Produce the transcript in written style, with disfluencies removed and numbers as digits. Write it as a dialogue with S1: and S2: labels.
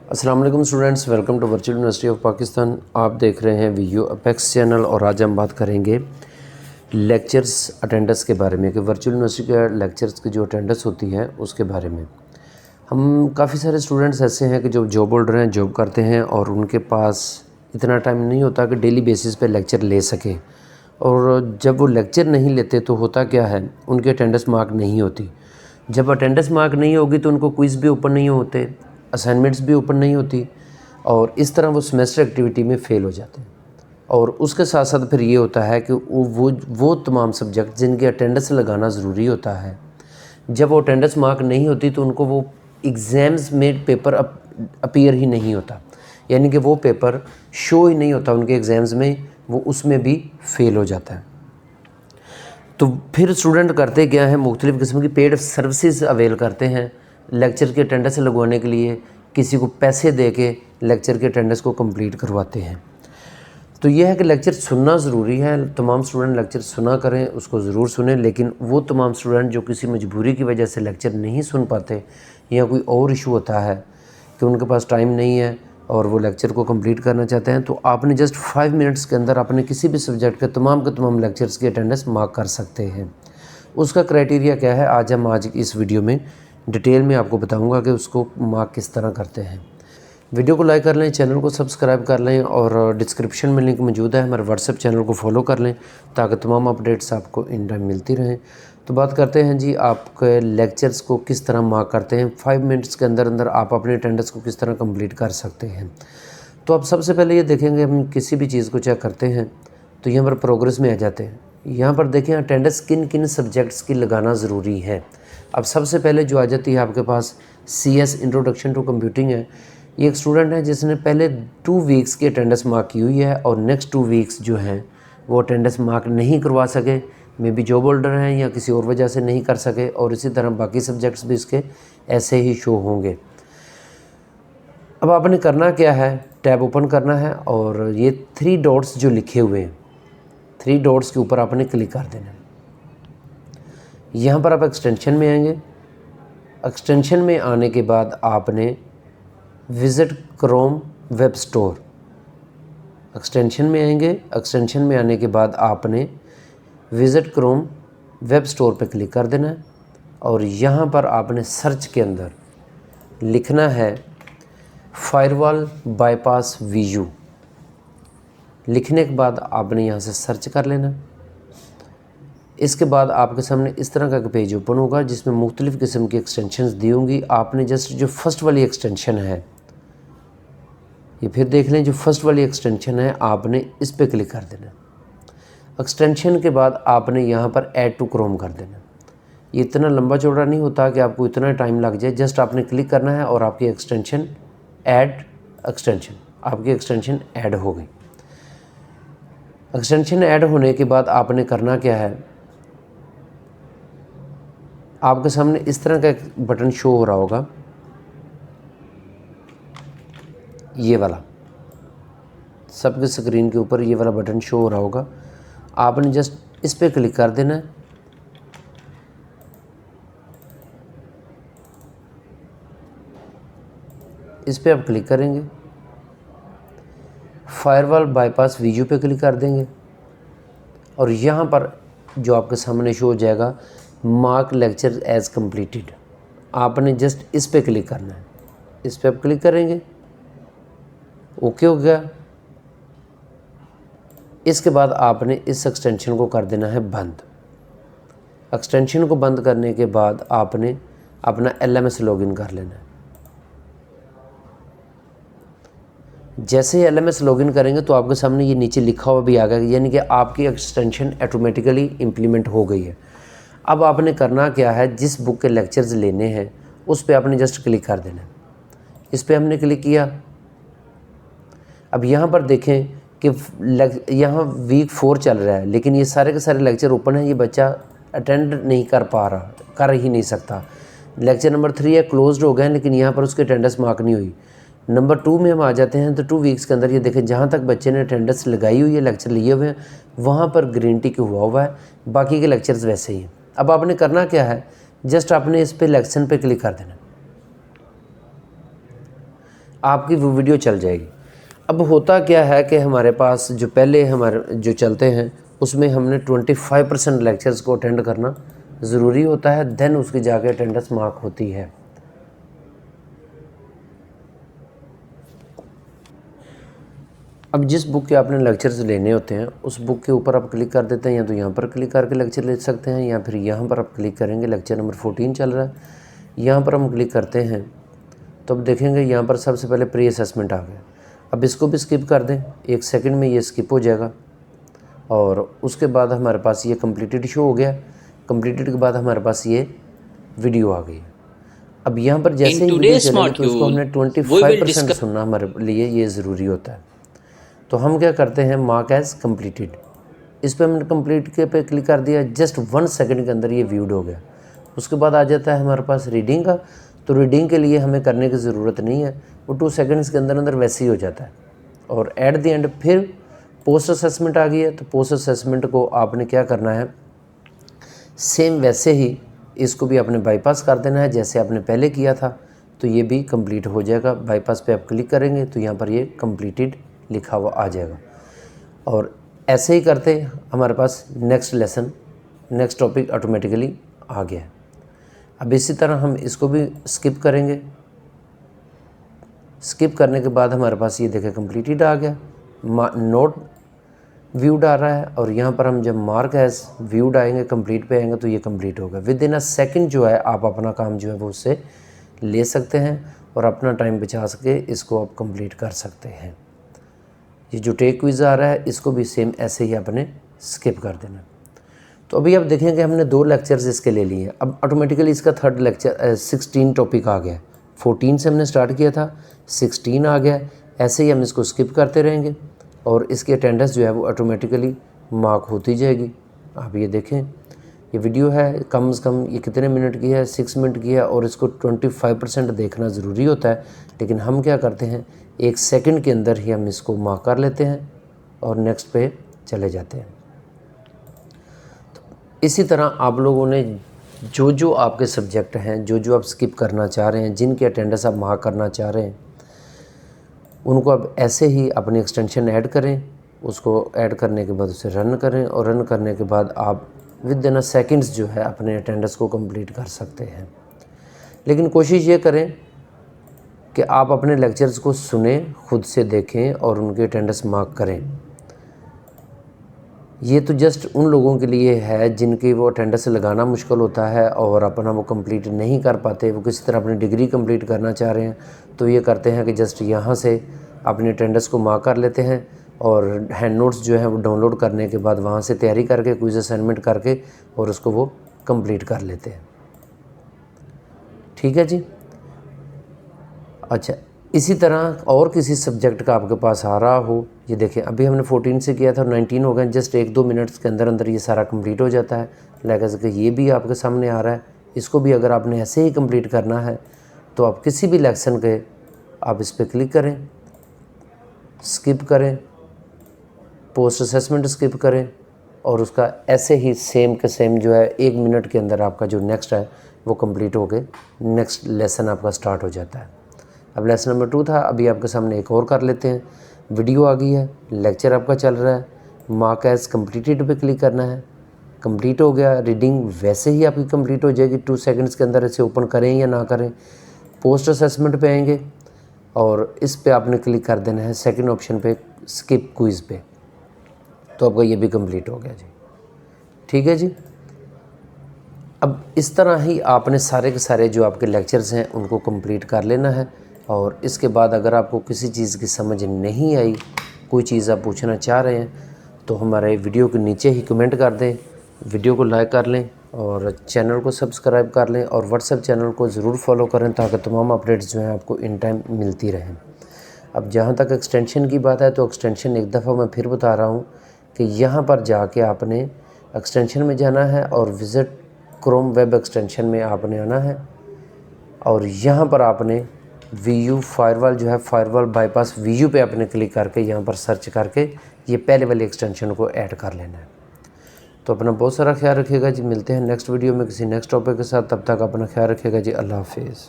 S1: अस्सलाम वालेकुम students, welcome to virtual university of Pakistan. आप देख रहे हैं वीयू अपेक्स चैनल और आज हम बात करेंगे लेक्चर्स अटेंडेंस के बारे में कि वर्चुअल यूनिवर्सिटी के लेक्चर्स की जो अटेंडेंस होती है उसके बारे में। हम काफ़ी सारे स्टूडेंट्स ऐसे हैं कि जो जॉब होल्डर हैं, जॉब करते हैं और उनके पास इतना टाइम नहीं होता कि डेली बेसिस पे लेक्चर ले सकें, और जब वो लेक्चर नहीं लेते तो होता क्या है, उनकी अटेंडेंस मार्क नहीं होती। जब अटेंडेंस मार्क नहीं होगी तो उनको क्विज़ भी ओपन नहीं होते, असाइनमेंट्स भी ओपन नहीं होती और इस तरह वो सेमेस्टर एक्टिविटी में फ़ेल हो जाते हैं। और उसके साथ साथ फिर ये होता है कि वो तमाम सब्जेक्ट जिनके अटेंडेंस लगाना ज़रूरी होता है, जब वो अटेंडेंस मार्क नहीं होती तो उनको वो एग्ज़ाम्स में पेपर अपीयर ही नहीं होता, यानी कि वो पेपर शो ही नहीं होता उनके एग्ज़ाम्स में, वो उसमें भी फ़ेल हो जाता है। तो फिर स्टूडेंट करते क्या हैं, मुख्तलिफ़ किस्म की पेड सर्विसेज अवेल करते हैं लेक्चर के अटेंडेंस लगवाने के लिए, किसी को पैसे दे के लेक्चर के अटेंडेंस को कंप्लीट करवाते हैं। तो यह है कि लेक्चर सुनना ज़रूरी है, तमाम स्टूडेंट लेक्चर सुना करें, उसको ज़रूर सुनें। लेकिन वो तमाम स्टूडेंट जो किसी मजबूरी की वजह से लेक्चर नहीं सुन पाते या कोई और इशू होता है कि उनके पास टाइम नहीं है और वो लेक्चर को कंप्लीट करना चाहते हैं, तो आपने जस्ट 5 मिनट्स के अंदर अपने किसी भी सब्जेक्ट के तमाम लेक्चर्स की अटेंडेंस मार्क कर सकते हैं। उसका क्राइटेरिया क्या है, आज इस वीडियो में डिटेल में आपको बताऊंगा कि उसको मार्क किस तरह करते हैं। वीडियो को लाइक कर लें, चैनल को सब्सक्राइब कर लें और डिस्क्रिप्शन में लिंक मौजूद है, हमारे व्हाट्सएप चैनल को फॉलो कर लें ताकि तमाम अपडेट्स आपको इन टाइम मिलती रहें। तो बात करते हैं जी, आपके लेक्चर्स को किस तरह मार्क करते हैं। 5 मिनट्स के अंदर अंदर आप अपने अटेंडेंस को किस तरह कंप्लीट कर सकते हैं। तो आप सबसे पहले ये देखेंगे, हम किसी भी चीज़ को चेक करते हैं तो यहाँ पर प्रोग्रेस में आ जाते हैं। यहाँ पर देखें अटेंडेंस किन किन सब्जेक्ट्स की लगाना ज़रूरी है। अब सबसे पहले जो आ जाती है आपके पास CS इंट्रोडक्शन टू कंप्यूटिंग है। ये एक स्टूडेंट है जिसने पहले 2 वीक्स की अटेंडेंस मार्क की हुई है और नेक्स्ट 2 वीक्स जो हैं वो अटेंडेंस मार्क नहीं करवा सके, मे बी जॉब होल्डर हैं या किसी और वजह से नहीं कर सके, और इसी तरह बाकी सब्जेक्ट्स भी इसके ऐसे ही शो होंगे। अब आपने करना क्या है, टैब ओपन करना है और ये 3 डॉट्स जो लिखे हुए हैं, 3 डॉट्स के ऊपर आपने क्लिक कर देना है। यहाँ पर आप एक्सटेंशन में आएंगे। एक्सटेंशन में आने के बाद आपने visit Chrome web store, extension में आएंगे। एक्सटेंशन में आने के बाद आपने विज़िट क्रोम वेब स्टोर पे क्लिक कर देना है और यहाँ पर आपने सर्च के अंदर लिखना है फायरवॉल बाईपास वीयू। लिखने के बाद आपने यहाँ से सर्च कर लेना। इसके बाद आपके सामने इस तरह का पेज ओपन होगा जिसमें मुख्तलिफ़ किस्म की एक्सटेंशंस दी होंगी। आपने जस्ट जो फर्स्ट वाली एक्सटेंशन है, ये फिर देख लें, जो फर्स्ट वाली एक्सटेंशन है आपने इस पर क्लिक कर देना। एक्सटेंशन के बाद आपने यहाँ पर ऐड टू क्रोम कर देना। ये इतना लंबा चौड़ा नहीं होता कि आपको इतना टाइम लग जाए, जस्ट आपने क्लिक करना है और आपकी एक्सटेंशन आपकी एक्सटेंशन ऐड हो गई। एक्सटेंशन ऐड होने के बाद आपने करना क्या है, आपके सामने इस तरह का एक बटन शो हो रहा होगा, ये वाला सबके स्क्रीन के ऊपर ये वाला बटन शो हो रहा होगा। आपने जस्ट इस पर क्लिक कर देना है। इस पर आप क्लिक करेंगे, फायरवॉल बाईपास वीडियो पे क्लिक कर देंगे और यहाँ पर जो आपके सामने शो हो जाएगा मार्क लेक्चर एज कंप्लीटेड। आपने जस्ट इस पर क्लिक करना है। इस पर आप क्लिक करेंगे, ओके हो गया। इसके बाद आपने इस एक्सटेंशन को कर देना है बंद। एक्सटेंशन को बंद करने के बाद आपने अपना LMS लॉगिन कर लेना है। जैसे ही LMS लॉगिन करेंगे तो आपके सामने ये नीचे लिखा हुआ भी आ गया, यानी कि आपकी एक्सटेंशन ऑटोमेटिकली इम्प्लीमेंट हो गई है। अब आपने करना क्या है, जिस बुक के लेक्चर्स लेने हैं उस पर आपने जस्ट क्लिक कर देना है। इस पर हमने क्लिक किया। अब यहाँ पर देखें कि यहाँ वीक 4 चल रहा है, लेकिन ये सारे के सारे लेक्चर ओपन है। ये बच्चा अटेंड नहीं कर पा रहा, कर ही नहीं सकता। लेक्चर नंबर 3 है, क्लोज्ड हो गए, लेकिन यहाँ पर उसकी अटेंडेंस मार्क नहीं हुई। नंबर 2 में हम आ जाते हैं तो 2 वीक्स के अंदर ये देखें, जहाँ तक बच्चे ने अटेंडेंस लगाई हुई है, लेक्चर लिए हुए हैं, वहाँ पर ग्रीन टिक हुआ है, बाकी के लेक्चर्स वैसे ही हैं। अब आपने करना क्या है, जस्ट आपने इस पर लेक्शन पे क्लिक कर देना। आपकी वो वीडियो चल जाएगी। अब होता क्या है कि हमारे पास जो पहले हमारे जो चलते हैं उसमें हमने 25% लेक्चर्स को अटेंड करना ज़रूरी होता है, देन उसकी जाके अटेंडेंस मार्क होती है। अब जिस बुक के आपने लेक्चर्स लेने होते हैं उस बुक के ऊपर आप क्लिक कर देते हैं, या तो यहाँ पर क्लिक करके लेक्चर ले सकते हैं, या फिर यहाँ पर आप क्लिक करेंगे, लेक्चर नंबर 14 चल रहा है, यहाँ पर हम क्लिक करते हैं तो अब देखेंगे यहाँ पर सबसे पहले प्री असेसमेंट आ गया। अब इसको भी स्किप कर दें, 1 सेकंड में ये स्किप हो जाएगा और उसके बाद हमारे पास ये कंप्लीटेड शो हो गया। कंप्लीटेड के बाद हमारे पास ये वीडियो आ गई। अब यहाँ पर जैसे ही वीडियो चलेगी तो उसको हमने 25% सुनना हमारे लिए ये ज़रूरी होता है। तो हम क्या करते हैं, मार्क एज कंप्लीटेड, इस पर हमने कंप्लीट के पे क्लिक कर दिया, जस्ट 1 सेकंड के अंदर ये व्यूड हो गया। उसके बाद आ जाता है हमारे पास रीडिंग का, तो रीडिंग के लिए हमें करने की ज़रूरत नहीं है, वो 2 सेकंड्स के अंदर वैसे ही हो जाता है। और एट द एंड फिर पोस्ट असेसमेंट आ गई है, तो पोस्ट असेसमेंट को आपने क्या करना है, सेम वैसे ही इसको भी आपने बाईपास कर देना है जैसे आपने पहले किया था, तो ये भी कंप्लीट हो जाएगा। बाईपास पे आप क्लिक करेंगे तो यहाँ पर ये कंप्लीटेड लिखा हुआ आ जाएगा। और ऐसे ही करते हमारे पास next lesson, next topic automatically आ गया है। अब इसी तरह हम इसको भी स्किप करेंगे। स्किप करने के बाद हमारे पास ये देखें कंप्लीटेड आ गया, नोट व्यूड आ रहा है, और यहाँ पर हम जब मार्क एज व्यूड आएंगे, कंप्लीट पे आएंगे तो ये कंप्लीट होगा। विद इन अ सेकंड जो है आप अपना काम जो है वो उससे ले सकते हैं और अपना टाइम बचा सके इसको आप कंप्लीट कर सकते हैं। ये जो टेक क्विज़ आ रहा है इसको भी सेम ऐसे ही आपने स्किप कर देना। तो अभी आप देखेंगे हमने 2 लेक्चर्स इसके ले लिए। अब ऑटोमेटिकली इसका 3rd लेक्चर 16 टॉपिक आ गया। 14 से हमने स्टार्ट किया था, 16 आ गया। ऐसे ही हम इसको स्किप करते रहेंगे और इसकी अटेंडेंस जो है वो ऑटोमेटिकली मार्क होती जाएगी। आप ये देखें, ये वीडियो है कम से कम ये कितने मिनट की है, 6 मिनट की है, और इसको 25% देखना ज़रूरी होता है। लेकिन हम क्या करते हैं, 1 सेकंड के अंदर ही हम इसको मार्क कर लेते हैं और नेक्स्ट पे चले जाते हैं। तो इसी तरह आप लोगों ने जो जो आपके सब्जेक्ट हैं, जो जो आप स्किप करना चाह रहे हैं, जिनकी अटेंडेंस आप मार्क करना चाह रहे हैं, उनको आप ऐसे ही अपनी एक्सटेंशन ऐड करें। उसको ऐड करने के बाद उसे रन करें और रन करने के बाद आप विद इन अ सेकेंड्स जो है अपने अटेंडेंस को कंप्लीट कर सकते हैं। लेकिन कोशिश ये करें कि आप अपने लेक्चर्स को सुने, खुद से देखें और उनके अटेंडेंस मार्क करें। ये तो जस्ट उन लोगों के लिए है जिनकी वो अटेंडेंस लगाना मुश्किल होता है और अपना वो कंप्लीट नहीं कर पाते, वो किसी तरह अपनी डिग्री कंप्लीट करना चाह रहे हैं, तो ये करते हैं कि जस्ट यहाँ से अपनी अटेंडेंस को मार्क कर लेते हैं और हैंड नोट्स जो है वो डाउनलोड करने के बाद वहाँ से तैयारी करके क्विज़ असाइनमेंट करके और उसको वो कंप्लीट कर लेते हैं। ठीक है जी। अच्छा, इसी तरह और किसी सब्जेक्ट का आपके पास आ रहा हो, ये देखें अभी हमने 14 से किया था, 19 हो गए, जस्ट 1-2 मिनट्स के अंदर अंदर ये सारा कंप्लीट हो जाता है। लाइक ये भी आपके सामने आ रहा है, इसको भी अगर आपने ऐसे ही कंप्लीट करना है तो आप किसी भी लेक्सन के आप इस पर क्लिक करें, स्किप करें, पोस्ट असेसमेंट स्किप करें और उसका ऐसे ही सेम के सेम जो है 1 मिनट के अंदर आपका जो नेक्स्ट है वो कंप्लीट हो गए, नेक्स्ट लेसन आपका स्टार्ट हो जाता है। अब लेसन नंबर 2 था, अभी आपके सामने एक और कर लेते हैं। वीडियो आ गई है, लेक्चर आपका चल रहा है, मार्क एज कंप्लीटेड पे क्लिक करना है, कंप्लीट हो गया। रीडिंग वैसे ही आपकी कंप्लीट हो जाएगी, 2 सेकंड्स के अंदर इसे ओपन करें या ना करें। पोस्ट असेसमेंट पे आएंगे और इस पे आपने क्लिक कर देना है सेकंड ऑप्शन पे, स्किप क्विज़ पे, तो आपका ये भी कंप्लीट हो गया जी। ठीक है जी। अब इस तरह ही आपने सारे के सारे जो आपके लेक्चर्स हैं उनको कंप्लीट कर लेना है। और इसके बाद अगर आपको किसी चीज़ की समझ नहीं आई, कोई चीज़ आप पूछना चाह रहे हैं, तो हमारे वीडियो के नीचे ही कमेंट कर दें, वीडियो को लाइक कर लें और चैनल को सब्सक्राइब कर लें और व्हाट्सएप चैनल को ज़रूर फॉलो करें ताकि तमाम अपडेट्स जो हैं आपको इन टाइम मिलती रहें। अब जहाँ तक एक्सटेंशन की बात है, तो एक्सटेंशन एक दफ़ा मैं फिर बता रहा हूँ कि यहाँ पर जाके आपने एक्सटेंशन में जाना है और विज़िट क्रोम वेब एक्सटेंशन में आपने आना है और यहाँ पर आपने VU फायरवॉल जो है, फायरवॉल बाईपास VU पे आपने क्लिक करके यहाँ पर सर्च करके ये पहले वाले एक्सटेंशन को ऐड कर लेना है। तो अपना बहुत सारा ख्याल रखिएगा जी। मिलते हैं नेक्स्ट वीडियो में किसी नेक्स्ट टॉपिक के साथ, तब तक अपना ख्याल रखिएगा जी। अल्लाह हाफिज़।